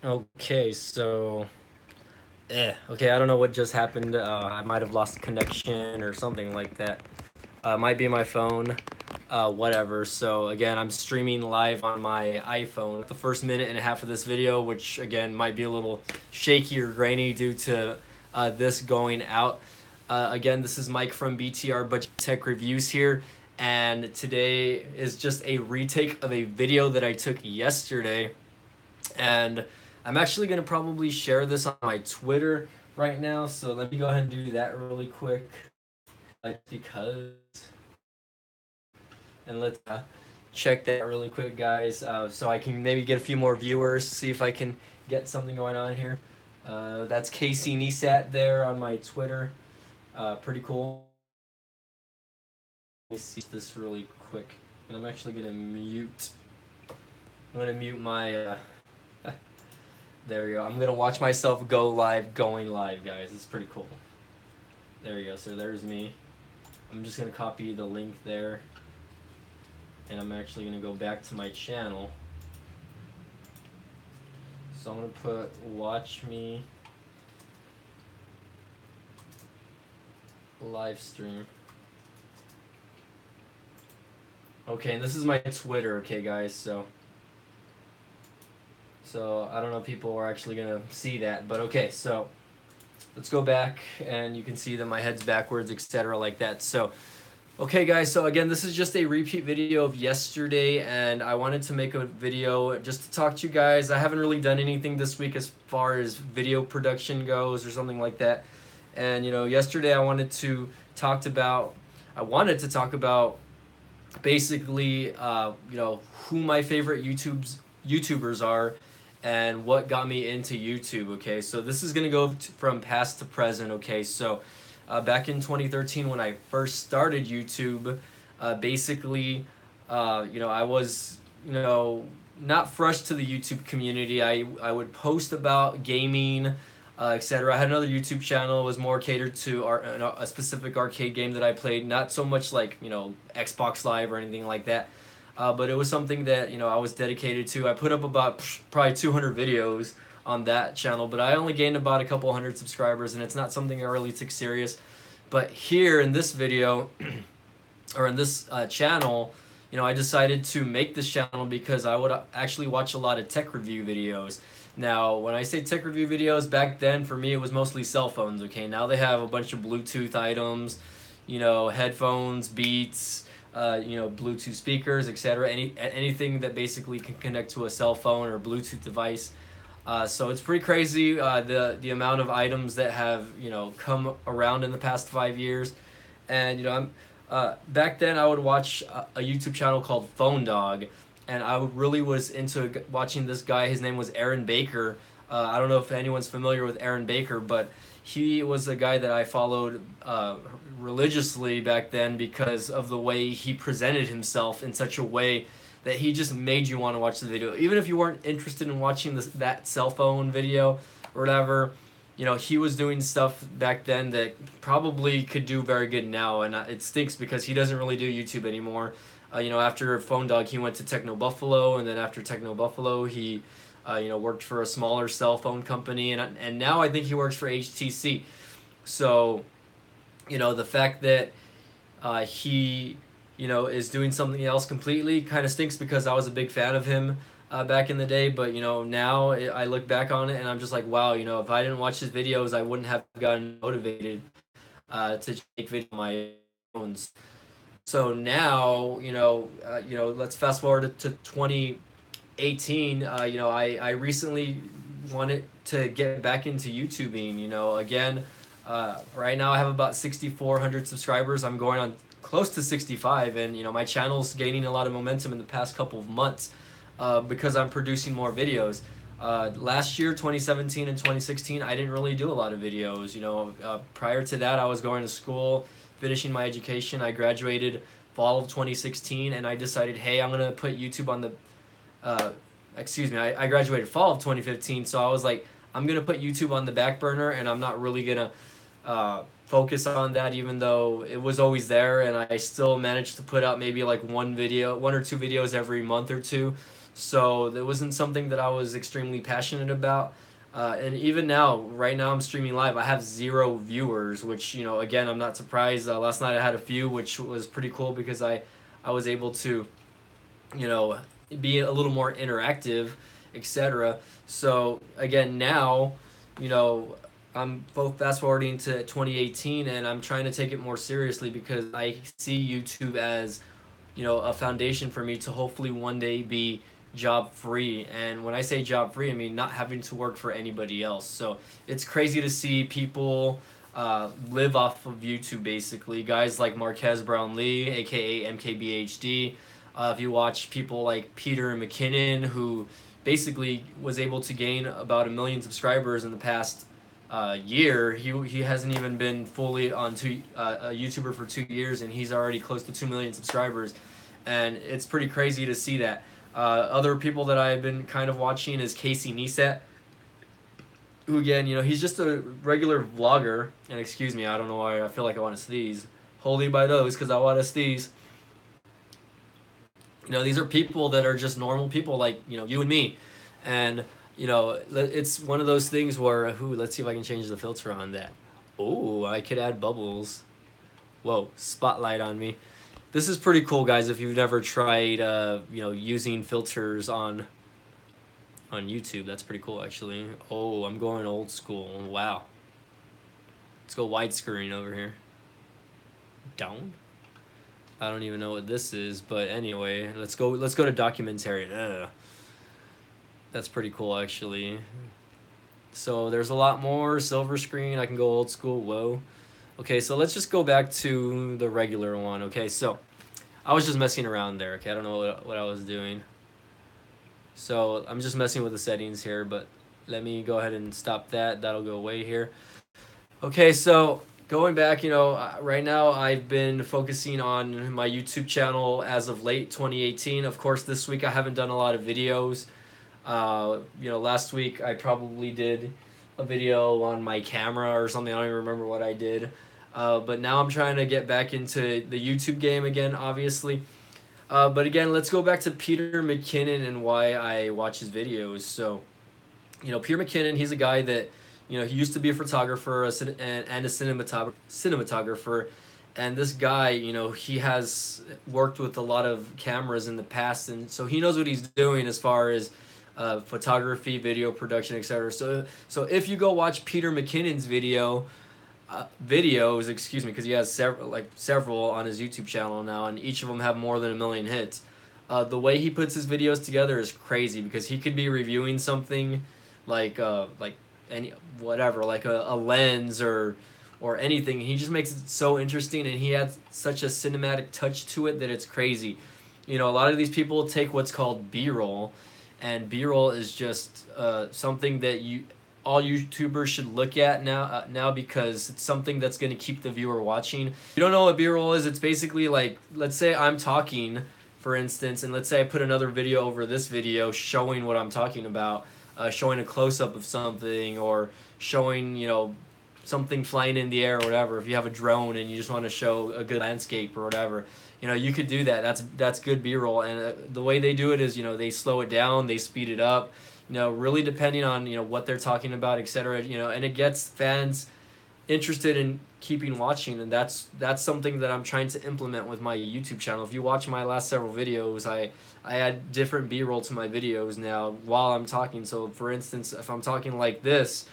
Okay, so okay, I don't know what just happened. I might have lost connection or something like that. Might be my phone. Whatever. So again, I'm streaming live on my iPhone. The first minute and a half of this video, which again might be a little shaky or grainy due to this going out. Again, this is Mike from BTR BudgeTech Reviews here, and today is just a retake of a video that I took yesterday, and I'm actually going to probably share this on my Twitter right now. So let me go ahead and do that really quick, because, and let's check that really quick, guys, so I can maybe get a few more viewers, see if I can get something going on here. That's Casey Neistat there on my Twitter. Pretty cool. Let me see this really quick. And I'm actually going to mute. I'm going to mute my. There we go. I'm going to watch myself go live, going live, guys. It's pretty cool. There we go. So there's me. I'm just going to copy the link there. And I'm actually going to go back to my channel. So I'm going to put watch me live stream. Okay, and this is my Twitter, okay, guys, so I don't know if people are actually going to see that, but okay, so let's go back, and you can see that my head's backwards, etc., like that. So okay, guys, so again, this is just a repeat video of yesterday, and I wanted to make a video just to talk to you guys. I haven't really done anything this week as far as video production goes or something like that. And, yesterday I wanted to talk about basically, who my favorite YouTubers are and what got me into YouTube, okay? So this is going to go from past to present, okay? So back in 2013 when I first started YouTube, basically, I was, not fresh to the YouTube community. I would post about gaming, etc. I had another YouTube channel. It was more catered to a specific arcade game that I played, not so much like, Xbox Live or anything like that. But it was something that, I was dedicated to. I put up about probably 200 videos on that channel, but I only gained about a couple hundred subscribers, and it's not something I really took serious. But here in this video, or in this channel, I decided to make this channel because I would actually watch a lot of tech review videos. Now, when I say tech review videos, back then for me it was mostly cell phones, okay? Now they have a bunch of Bluetooth items, headphones, Beats, Bluetooth speakers, etc. Anything that basically can connect to a cell phone or Bluetooth device. So it's pretty crazy, the amount of items that have come around in the past 5 years, and I'm back then I would watch a YouTube channel called Phone Dog, and I really was into watching this guy. His name was Aaron Baker. I don't know if anyone's familiar with Aaron Baker, but he was a guy that I followed religiously back then because of the way he presented himself in such a way that he just made you want to watch the video. Even if you weren't interested in watching that cell phone video or whatever, he was doing stuff back then that probably could do very good now, and it stinks because he doesn't really do YouTube anymore. After Phone Dog, he went to Techno Buffalo, and then after Techno Buffalo, he, worked for a smaller cell phone company, and now I think he works for HTC. So, the fact that he, is doing something else completely kind of stinks because I was a big fan of him back in the day. But now I look back on it and I'm just like, wow, if I didn't watch his videos, I wouldn't have gotten motivated to make videos on my own. So now, let's fast forward to 2018. I recently wanted to get back into YouTubing. Again, right now I have about 6,400 subscribers. I'm going on close to 65, and my channel's gaining a lot of momentum in the past couple of months because I'm producing more videos. Last year, 2017 and 2016, I didn't really do a lot of videos. Prior to that, I was going to school, finishing my education. I graduated fall of 2016, and I decided, hey, I'm gonna put YouTube on the. I graduated fall of 2015, so I was like, I'm gonna put YouTube on the back burner, and I'm not really gonna focus on that, even though it was always there, and I still managed to put out maybe like one or two videos every month or two. So that wasn't something that I was extremely passionate about. And even now, right now I'm streaming live. I have 0 viewers, which, again, I'm not surprised. Last night I had a few, which was pretty cool because I was able to, you know, be a little more interactive, etc. So again, now, you know, I'm both fast forwarding to 2018, and I'm trying to take it more seriously because I see YouTube as, a foundation for me to hopefully one day be job free. And when I say job free, I mean not having to work for anybody else. So it's crazy to see people live off of YouTube, basically. Guys like Marquez Brownlee, aka MKBHD. If you watch people like Peter McKinnon, who basically was able to gain about 1 million subscribers in the past year. He hasn't even been fully on a YouTuber for 2 years, and he's already close to 2 million subscribers, and it's pretty crazy to see that. Other people that I've been kind of watching is Casey Neistat, who again, he's just a regular vlogger. And excuse me, I don't know why I feel like I want to sneeze. Holy by those, because I want to sneeze. These are people that are just normal people like, you and me. And, it's one of those things where, let's see if I can change the filter on that. Oh, I could add bubbles. Whoa, spotlight on me. This is pretty cool, guys, if you've never tried, using filters on YouTube. That's pretty cool, actually. Oh, I'm going old school. Wow. Let's go widescreen over here. Down? I don't even know what this is, but anyway, let's go to documentary. Ugh. That's pretty cool, actually. So there's a lot more. Silver screen. I can go old school. Whoa. Okay, so let's just go back to the regular one. Okay, so I was just messing around there. Okay, I don't know what I was doing. So I'm just messing with the settings here, but let me go ahead and stop that. That'll go away here. Okay, so going back, right now I've been focusing on my YouTube channel as of late 2018. Of course, this week I haven't done a lot of videos. Last week I probably did a video on my camera or something. I don't even remember what I did. But now I'm trying to get back into the YouTube game again, obviously. But again, let's go back to Peter McKinnon and why I watch his videos. So, Peter McKinnon, he's a guy that, he used to be a photographer and a cinematographer. And this guy, he has worked with a lot of cameras in the past. And so he knows what he's doing as far as photography, video production, etc. So if you go watch Peter McKinnon's videos, excuse me, because he has several on his YouTube channel now, and each of them have more than 1 million hits. The way he puts his videos together is crazy because he could be reviewing something like any whatever, like a lens or anything. He just makes it so interesting, and he adds such a cinematic touch to it that it's crazy. A lot of these people take what's called B-roll, and B-roll is just something that all YouTubers should look at now because it's something that's going to keep the viewer watching. If you don't know what B-roll is, it's basically like, let's say I'm talking, for instance, and let's say I put another video over this video showing what I'm talking about, showing a close-up of something, or showing, something flying in the air or whatever. If you have a drone and you just want to show a good landscape or whatever, you could do that. That's good B-roll. And the way they do it is, they slow it down, they speed it up, really depending on, what they're talking about, etc. And it gets fans interested in keeping watching. And that's something that I'm trying to implement with my YouTube channel. If you watch my last several videos, I add different B-roll to my videos now while I'm talking. So for instance, if I'm talking like this,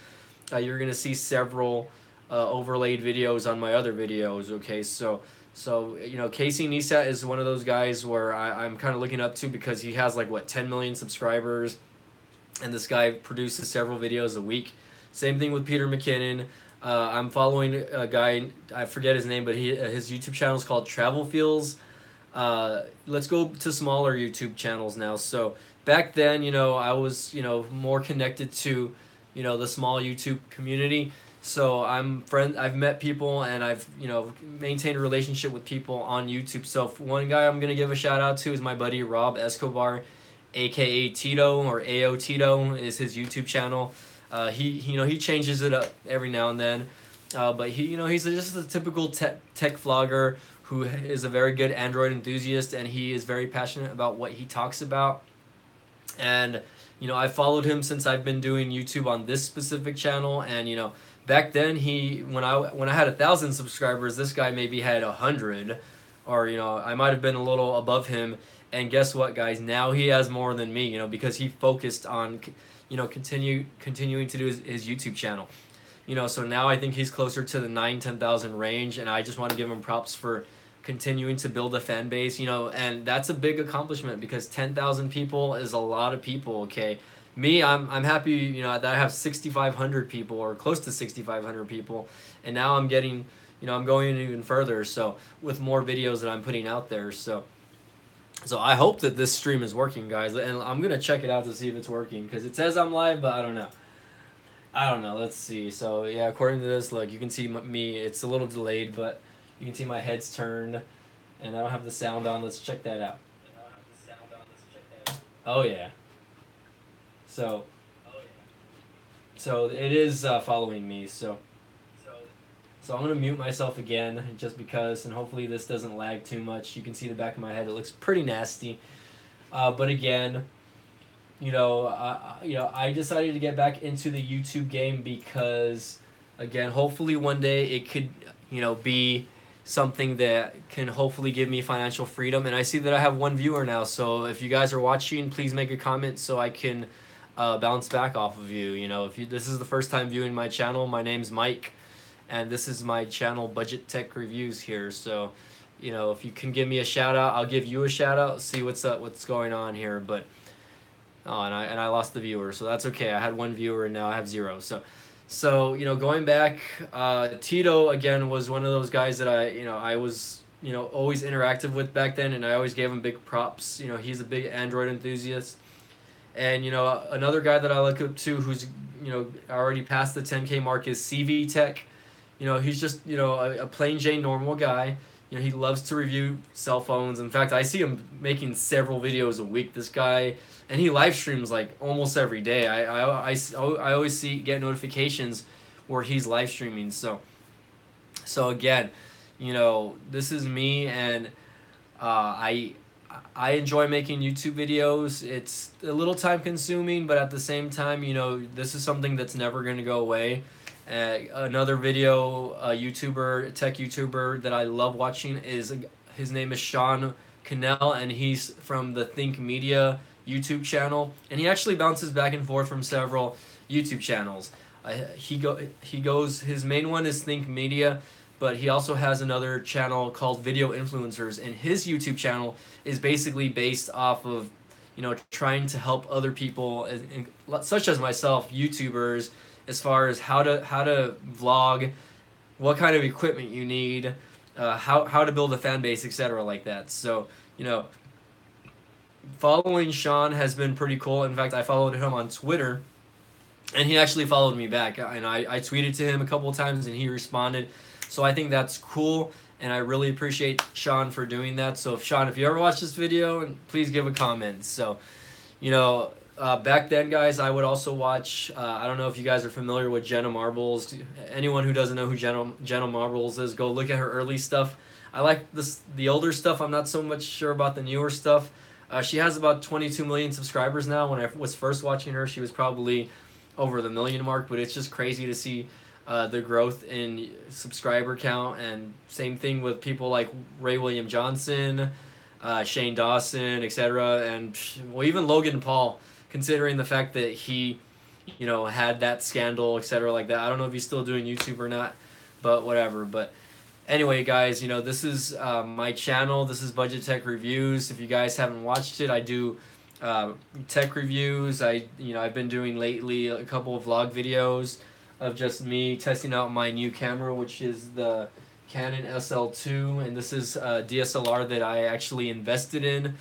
you're going to see several overlaid videos on my other videos. Okay, so Casey Neistat is one of those guys where I'm kind of looking up to because he has 10 million subscribers, and this guy produces several videos a week. Same thing with Peter McKinnon. I'm following a guy, I forget his name, but his YouTube channel is called Travel Feels. Let's go to smaller YouTube channels now. So back then, I was, more connected to, the small YouTube community. So I've met people, and I've, maintained a relationship with people on YouTube. So one guy I'm going to give a shout out to is my buddy Rob Escobar, aka Tito, or AO Tito is his YouTube channel. He changes it up every now and then. But he's just a typical tech vlogger who is a very good Android enthusiast, and he is very passionate about what he talks about. And I followed him since I've been doing YouTube on this specific channel. And back then, when I had 1,000 subscribers, this guy maybe had 100, or I might have been a little above him. And guess what, guys? Now he has more than me, because he focused on continuing to do his YouTube channel. So now I think he's closer to the 9,000-10,000 range, and I just want to give him props for continuing to build a fan base, and that's a big accomplishment, because 10,000 people is a lot of people. Okay, me, I'm happy, that I have 6,500 people, or close to 6,500 people, and now I'm getting, I'm going even further. So with more videos that I'm putting out there, so I hope that this stream is working, guys, and I'm gonna check it out to see if it's working, because it says I'm live, but I don't know. Let's see. So yeah, according to this, look, you can see me. It's a little delayed, but you can see my head's turned, and I don't have the sound on. Let's check that out. Oh yeah. So it is following me. So I'm gonna mute myself again, just because, and hopefully this doesn't lag too much. You can see the back of my head. It looks pretty nasty. But again, I decided to get back into the YouTube game because, again, hopefully one day it could, be something that can hopefully give me financial freedom. And I see that I have one viewer now, so if you guys are watching, please make a comment so I can bounce back off of you. If this is the first time viewing my channel, my name's Mike, and this is my channel, BudgeTech Reviews here. So, if you can give me a shout out, I'll give you a shout out. See what's going on here, but. Oh, and I lost the viewer, so that's okay. I had one viewer, and now I have 0. So going back, Tito again was one of those guys that I was always interactive with back then, and I always gave him big props. He's a big Android enthusiast, and another guy that I look up to who's already past the 10K mark is CV Tech. He's just a plain Jane normal guy. He loves to review cell phones. In fact, I see him making several videos a week. This guy. And he live streams like almost every day. I always get notifications where he's live streaming. So again, this is me, and I enjoy making YouTube videos. It's a little time consuming, but at the same time, this is something that's never going to go away. Another video tech YouTuber that I love watching his name is Sean Cannell, and he's from the Think Media YouTube channel, and he actually bounces back and forth from several YouTube channels. His main one is Think Media, but he also has another channel called Video Influencers, and his YouTube channel is basically based off of trying to help other people, such as myself, YouTubers, as far as how to vlog, what kind of equipment you need, how to build a fan base, etc. like that. So following Sean has been pretty cool. In fact, I followed him on Twitter, and he actually followed me back. And I tweeted to him a couple of times, and he responded. So I think that's cool, and I really appreciate Sean for doing that. So Sean, if you ever watch this video, please give a comment. So, back then, guys, I would also watch, I don't know if you guys are familiar with Jenna Marbles. Anyone who doesn't know who Jenna Marbles is, go look at her early stuff. I like the older stuff. I'm not so much sure about the newer stuff. She has about 22 million subscribers now. When I was first watching her, she was probably over the million mark, but it's just crazy to see the growth in subscriber count. And same thing with people like Ray William Johnson, Shane Dawson, etc. And well, even Logan Paul, considering the fact that he, had that scandal, etc. like that. I don't know if he's still doing YouTube or not, but whatever. But anyway, guys, this is my channel. This is BudgeTech Reviews. If you guys haven't watched it, I do tech reviews. I've been doing lately a couple of vlog videos of just me testing out my new camera, which is the Canon SL2, and this is a DSLR that I actually invested in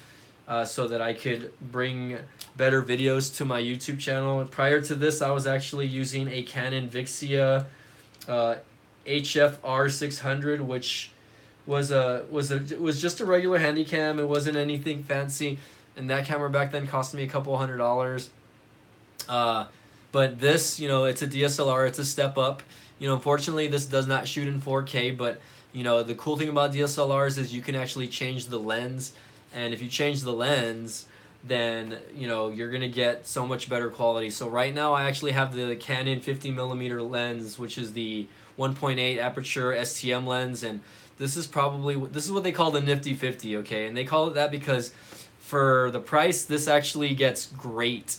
so that I could bring better videos to my YouTube channel. Prior to this, I was actually using a Canon Vixia HFR 600, which was just a regular handycam. It wasn't anything fancy, and that camera back then cost me a couple $100. But this, it's a DSLR. It's a step up. Unfortunately, this does not shoot in 4K, but the cool thing about DSLRs is you can actually change the lens, and if you change the lens, then you're gonna get so much better quality. So right now I actually have the Canon 50mm lens, which is the 1.8 aperture STM lens, and this is what they call the Nifty 50, okay? And they call it that because for the price, this actually gets great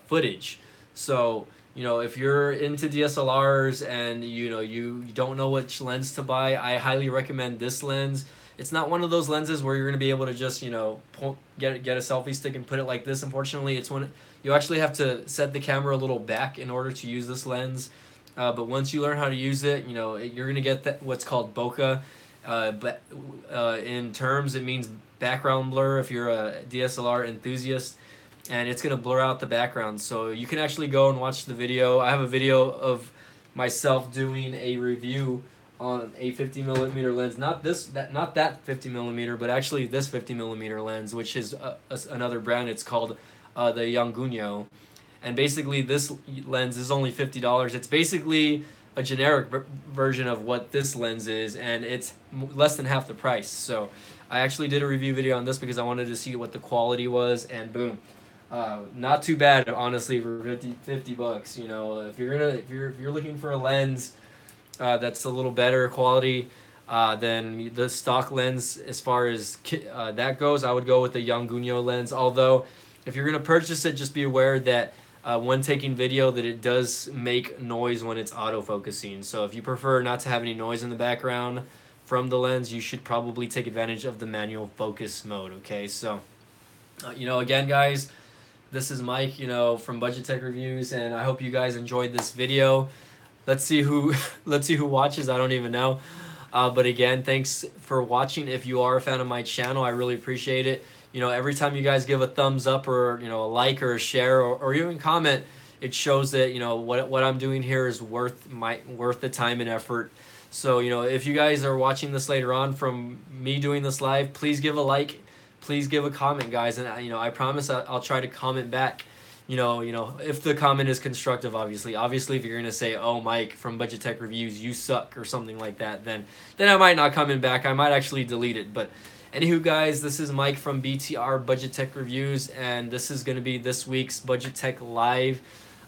footage. So if you're into DSLRs and you don't know which lens to buy, I highly recommend this lens. It's not one of those lenses where you're going to be able to just get a selfie stick and put it like this. Unfortunately, it's one you actually have to set the camera a little back in order to use this lens. But once you learn how to use it, you're going to get what's called bokeh. But in terms, it means background blur if you're a DSLR enthusiast, and it's going to blur out the background. So you can actually go and watch the video. I have a video of myself doing a review on a 50mm lens, not that 50mm, but actually this 50mm lens, which is another brand. It's called the Yongguo, and basically this lens is only $50. It's basically a generic version of what this lens is, and it's less than half the price. So I actually did a review video on this because I wanted to see what the quality was, and boom, not too bad, honestly, for 50 bucks. If you're looking for a lens that's a little better quality than the stock lens as far as that goes, I would go with the Yongguo lens. Although if you're going to purchase it, just be aware that when taking video that it does make noise when it's autofocusing. So if you prefer not to have any noise in the background from the lens, you should probably take advantage of the manual focus mode, okay? So again, guys, this is Mike from BudgeTech Reviews, and I hope you guys enjoyed this video. Let's see who watches. I don't even know. But again, thanks for watching. If you are a fan of my channel, I really appreciate it. Every time you guys give a thumbs up or a like or a share or even comment, it shows that what I'm doing here is worth the time and effort. So if you guys are watching this later on from me doing this live, please give a like, please give a comment, guys, and I promise I'll try to comment back. If the comment is constructive, obviously if you're gonna say, "Oh, Mike from BudgeTech Reviews, you suck," or something like that, then I might not comment back. I might actually delete it. But anywho, guys, this is Mike from BTR BudgeTech Reviews, and this is gonna be this week's BudgeTech Live.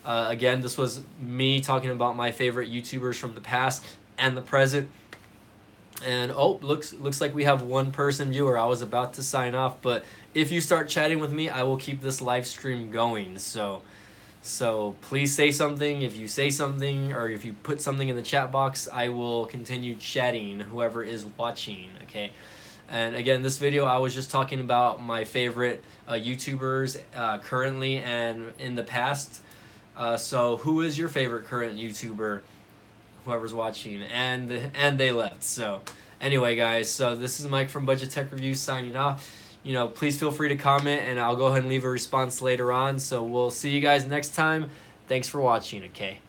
Again, this was me talking about my favorite YouTubers from the past and the present. And looks like we have one person viewer. I was about to sign off, but if you start chatting with me, I will keep this live stream going. So please say something. If you say something or if you put something in the chat box, I will continue chatting, whoever is watching, okay? And again, this video, I was just talking about my favorite YouTubers currently and in the past. So who is your favorite current YouTuber? Whoever's watching, and they left. So anyway, guys, so this is Mike from BudgeTech Reviews signing off. Please feel free to comment, and I'll go ahead and leave a response later on. So we'll see you guys next time. Thanks for watching, okay?